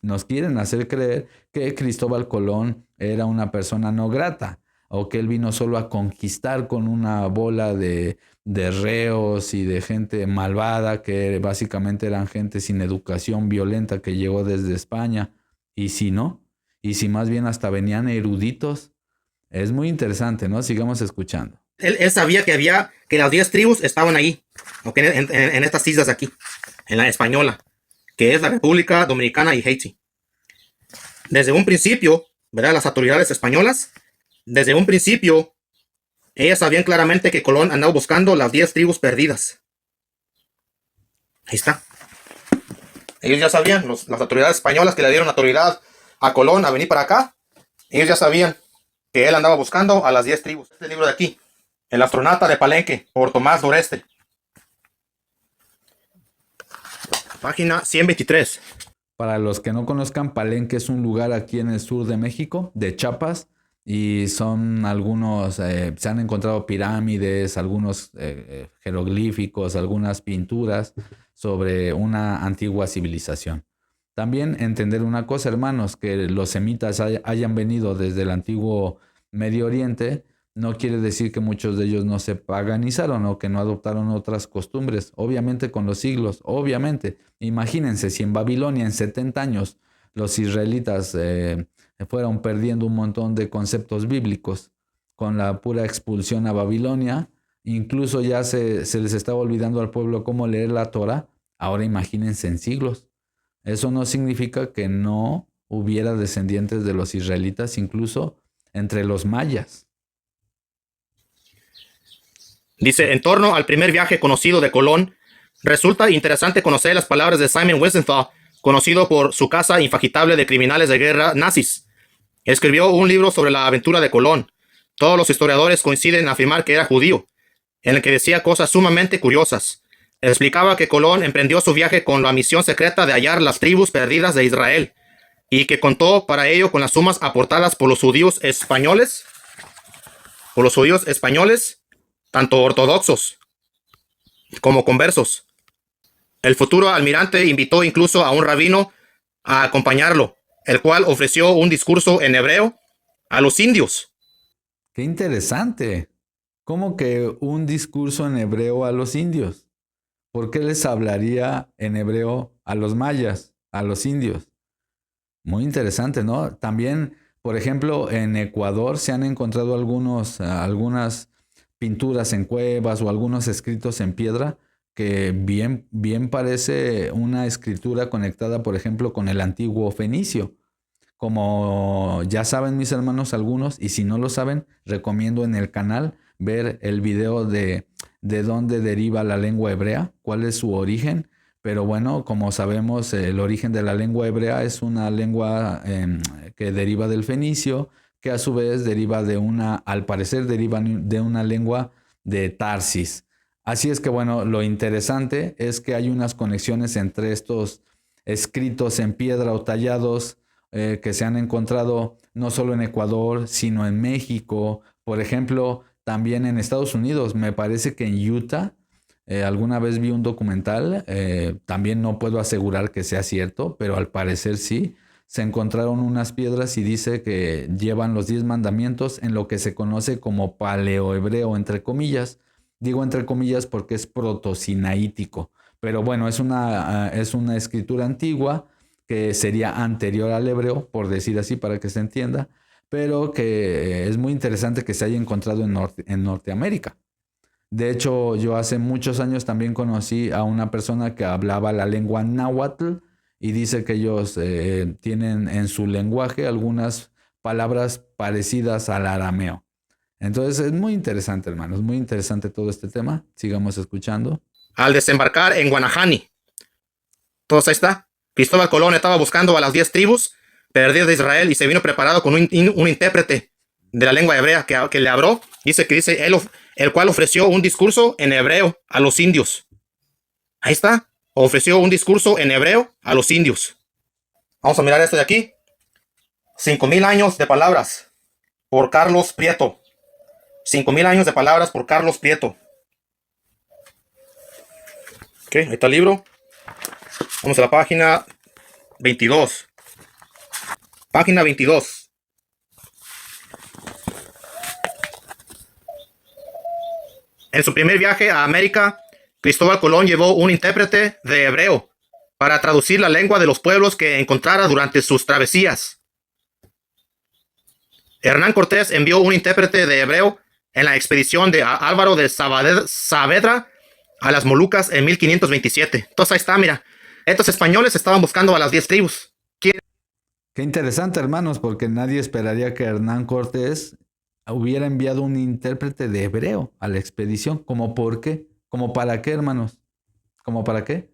nos quieren hacer creer que Cristóbal Colón era una persona no grata o que él vino solo a conquistar con una bola de reos y de gente malvada que básicamente eran gente sin educación violenta que llegó desde España. Y si no, y si más bien hasta venían eruditos. Es muy interesante, ¿no? Sigamos escuchando. Él sabía que las 10 tribus estaban ahí, ¿okay? en estas islas aquí, en la española, que es la República Dominicana y Haití. Desde un principio, ¿verdad? Las autoridades españolas, desde un principio, ellas sabían claramente que Colón andaba buscando las 10 tribus perdidas. Ahí está. Ellos ya sabían, las autoridades españolas que le dieron autoridad a Colón a venir para acá, ellos ya sabían que él andaba buscando a las 10 tribus. Este libro de aquí, El astronauta de Palenque, por Tomás Doreste. Página 123. Para los que no conozcan, Palenque es un lugar aquí en el sur de México, de Chiapas, y son algunos, se han encontrado pirámides, algunos jeroglíficos, algunas pinturas sobre una antigua civilización. También entender una cosa, hermanos, que los semitas hayan venido desde el antiguo Medio Oriente, no quiere decir que muchos de ellos no se paganizaron o que no adoptaron otras costumbres. Obviamente con los siglos, obviamente. Imagínense si en Babilonia en 70 años los israelitas fueron perdiendo un montón de conceptos bíblicos con la pura expulsión a Babilonia. Incluso ya se les estaba olvidando al pueblo cómo leer la Torah. Ahora imagínense en siglos. Eso no significa que no hubiera descendientes de los israelitas, incluso entre los mayas. Dice, en torno al primer viaje conocido de Colón, resulta interesante conocer las palabras de Simon Wiesenthal, conocido por su casa infagitable de criminales de guerra nazis. Escribió un libro sobre la aventura de Colón. Todos los historiadores coinciden en afirmar que era judío, en el que decía cosas sumamente curiosas. Explicaba que Colón emprendió su viaje con la misión secreta de hallar las tribus perdidas de Israel y que contó para ello con las sumas aportadas por los judíos españoles, tanto ortodoxos como conversos. El futuro almirante invitó incluso a un rabino a acompañarlo, el cual ofreció un discurso en hebreo a los indios. ¡Qué interesante! ¿Cómo que un discurso en hebreo a los indios? ¿Por qué les hablaría en hebreo a los mayas, a los indios? Muy interesante, ¿no? También, por ejemplo, en Ecuador se han encontrado algunas pinturas en cuevas o algunos escritos en piedra que bien parece una escritura conectada, por ejemplo, con el antiguo fenicio. Como ya saben mis hermanos algunos, y si no lo saben, recomiendo en el canal ver el video de dónde deriva la lengua hebrea, cuál es su origen. Pero bueno, como sabemos, el origen de la lengua hebrea es una lengua que deriva del fenicio, que a su vez deriva al parecer deriva de una lengua de Tarsis. Así es que bueno, lo interesante es que hay unas conexiones entre estos escritos en piedra o tallados que se han encontrado no solo en Ecuador, sino en México, por ejemplo, también en Estados Unidos. Me parece que en Utah, alguna vez vi un documental, también no puedo asegurar que sea cierto, pero al parecer sí. Se encontraron unas piedras y dice que llevan los 10 mandamientos en lo que se conoce como paleohebreo, entre comillas. Digo entre comillas porque es protosinaítico. Pero bueno, es una escritura antigua que sería anterior al hebreo, por decir así, para que se entienda, pero que es muy interesante que se haya encontrado en Norteamérica. De hecho, yo hace muchos años también conocí a una persona que hablaba la lengua náhuatl y dice que ellos tienen en su lenguaje algunas palabras parecidas al arameo. Entonces es muy interesante, hermanos, muy interesante todo este tema. Sigamos escuchando. Al desembarcar en Guanahani, entonces ahí está, Cristóbal Colón estaba buscando a las 10 tribus perdidas de Israel y se vino preparado con un intérprete de la lengua hebrea que le habló. Dice él, el cual ofreció un discurso en hebreo a los indios. Ahí está, ofreció un discurso en hebreo a los indios. Vamos a mirar esto de aquí. 5,000 años de palabras por Carlos Prieto. 5,000 años de palabras por Carlos Prieto. Ok, ahí está el libro. Vamos a la página 22. Página 22. En su primer viaje a América, Cristóbal Colón llevó un intérprete de hebreo para traducir la lengua de los pueblos que encontrara durante sus travesías. Hernán Cortés envió un intérprete de hebreo en la expedición de Álvaro de Saavedra a las Molucas en 1527. Entonces ahí está, mira. Estos españoles estaban buscando a las 10 tribus. Qué interesante, hermanos, porque nadie esperaría que Hernán Cortés hubiera enviado un intérprete de hebreo a la expedición. ¿Cómo por qué? ¿Cómo para qué, hermanos? ¿Cómo para qué?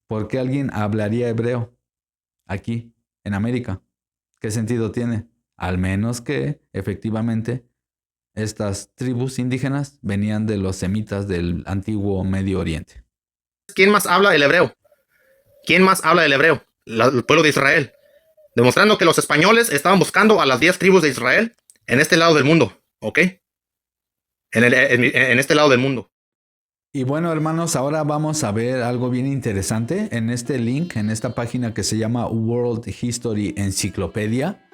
¿Por qué alguien hablaría hebreo aquí, en América? ¿Qué sentido tiene? Al menos que, efectivamente, estas tribus indígenas venían de los semitas del antiguo Medio Oriente. ¿Quién más habla el hebreo? ¿Quién más habla el hebreo? El pueblo de Israel. Demostrando que los españoles estaban buscando a las 10 tribus de Israel en este lado del mundo. ¿Ok? En este lado del mundo. Y bueno, hermanos, ahora vamos a ver algo bien interesante en este link, en esta página que se llama World History Encyclopedia.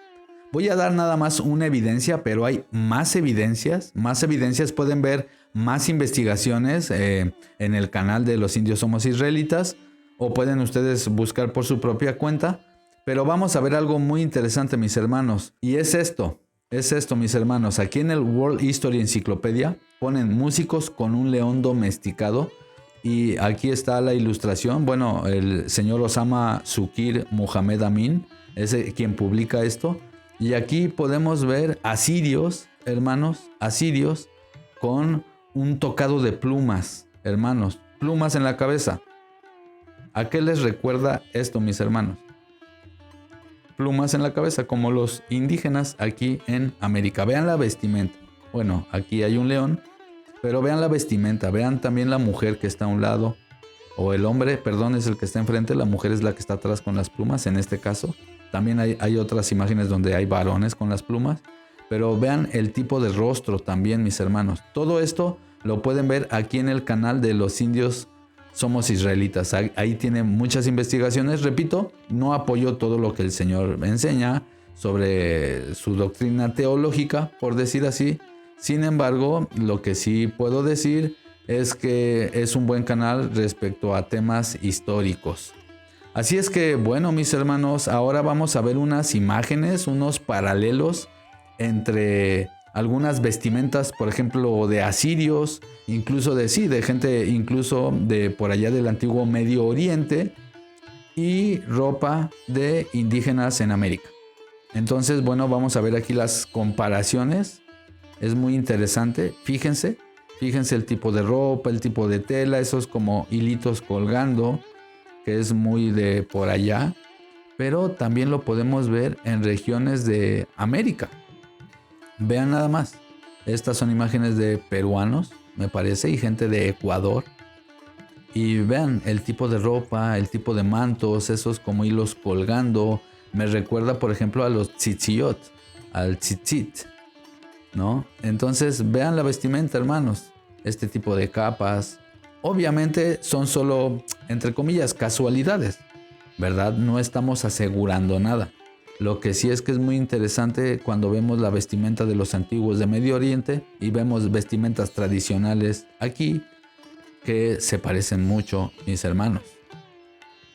Voy a dar nada más una evidencia, pero hay más evidencias. Más evidencias, pueden ver más investigaciones en el canal de Los Indios Somos Israelitas, o pueden ustedes buscar por su propia cuenta. Pero vamos a ver algo muy interesante, mis hermanos. Y es esto, mis hermanos. Aquí en el World History Encyclopedia ponen músicos con un león domesticado. Y aquí está la ilustración. Bueno, el señor Osama Zukir Muhammad Amin es quien publica esto. Y aquí podemos ver asirios, hermanos, asirios con un tocado de plumas, hermanos, plumas en la cabeza. ¿A qué les recuerda esto, mis hermanos? Plumas en la cabeza, como los indígenas aquí en América. Vean la vestimenta. Bueno, aquí hay un león, pero vean la vestimenta. Vean también la mujer que está a un lado. O el hombre, perdón, es el que está enfrente. La mujer es la que está atrás con las plumas, en este caso. También hay otras imágenes donde hay varones con las plumas. Pero vean el tipo de rostro también, mis hermanos. Todo esto lo pueden ver aquí en el canal de Los Indios Somos Israelitas. Ahí tiene muchas investigaciones. Repito, no apoyo todo lo que el Señor enseña sobre su doctrina teológica, por decir así. Sin embargo, lo que sí puedo decir es que es un buen canal respecto a temas históricos. Así es que, bueno, mis hermanos, ahora vamos a ver unas imágenes, unos paralelos entre algunas vestimentas, por ejemplo, de asirios, incluso de gente incluso de por allá del antiguo Medio Oriente, y ropa de indígenas en América. Entonces, bueno, vamos a ver aquí las comparaciones. Es muy interesante. Fíjense el tipo de ropa, el tipo de tela, esos como hilitos colgando, que es muy de por allá. Pero también lo podemos ver en regiones de América. Vean nada más. Estas son imágenes de peruanos, me parece, y gente de Ecuador. Y vean el tipo de ropa, el tipo de mantos, esos como hilos colgando. Me recuerda, por ejemplo, a los tzitziot, al tzitzit, ¿no? Entonces, vean la vestimenta, hermanos. Este tipo de capas. Obviamente son solo, entre comillas, casualidades, ¿verdad? No estamos asegurando nada. Lo que sí es que es muy interesante cuando vemos la vestimenta de los antiguos de Medio Oriente y vemos vestimentas tradicionales aquí que se parecen mucho, mis hermanos.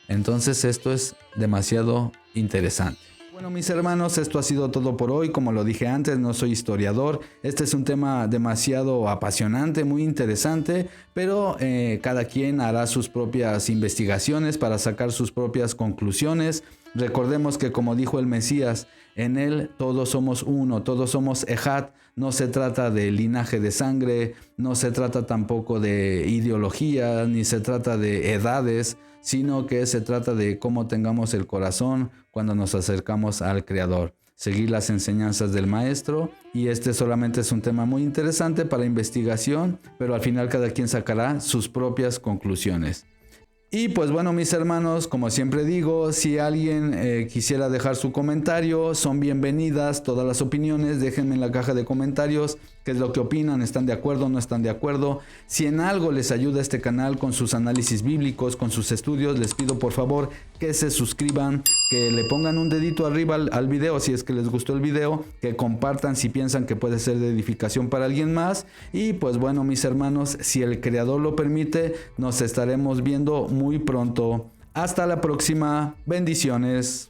Entonces esto es demasiado interesante. Bueno, mis hermanos, esto ha sido todo por hoy. Como lo dije antes, no soy historiador. Este es un tema demasiado apasionante, muy interesante, pero cada quien hará sus propias investigaciones para sacar sus propias conclusiones. Recordemos que, como dijo el Mesías, en él todos somos uno, todos somos Ejad. No se trata de linaje de sangre, no se trata tampoco de ideología, ni se trata de edades, sino que se trata de cómo tengamos el corazón cuando nos acercamos al Creador. Seguir las enseñanzas del Maestro, y este solamente es un tema muy interesante para investigación, pero al final cada quien sacará sus propias conclusiones. Y pues bueno, mis hermanos, como siempre digo, si alguien quisiera dejar su comentario, son bienvenidas todas las opiniones. Déjenme en la caja de comentarios qué es lo que opinan, están de acuerdo, no están de acuerdo. Si en algo les ayuda este canal con sus análisis bíblicos, con sus estudios, les pido por favor que se suscriban, que le pongan un dedito arriba al video si es que les gustó el video, que compartan si piensan que puede ser de edificación para alguien más. Y pues bueno, mis hermanos, si el Creador lo permite, nos estaremos viendo muy pronto. Hasta la próxima. Bendiciones.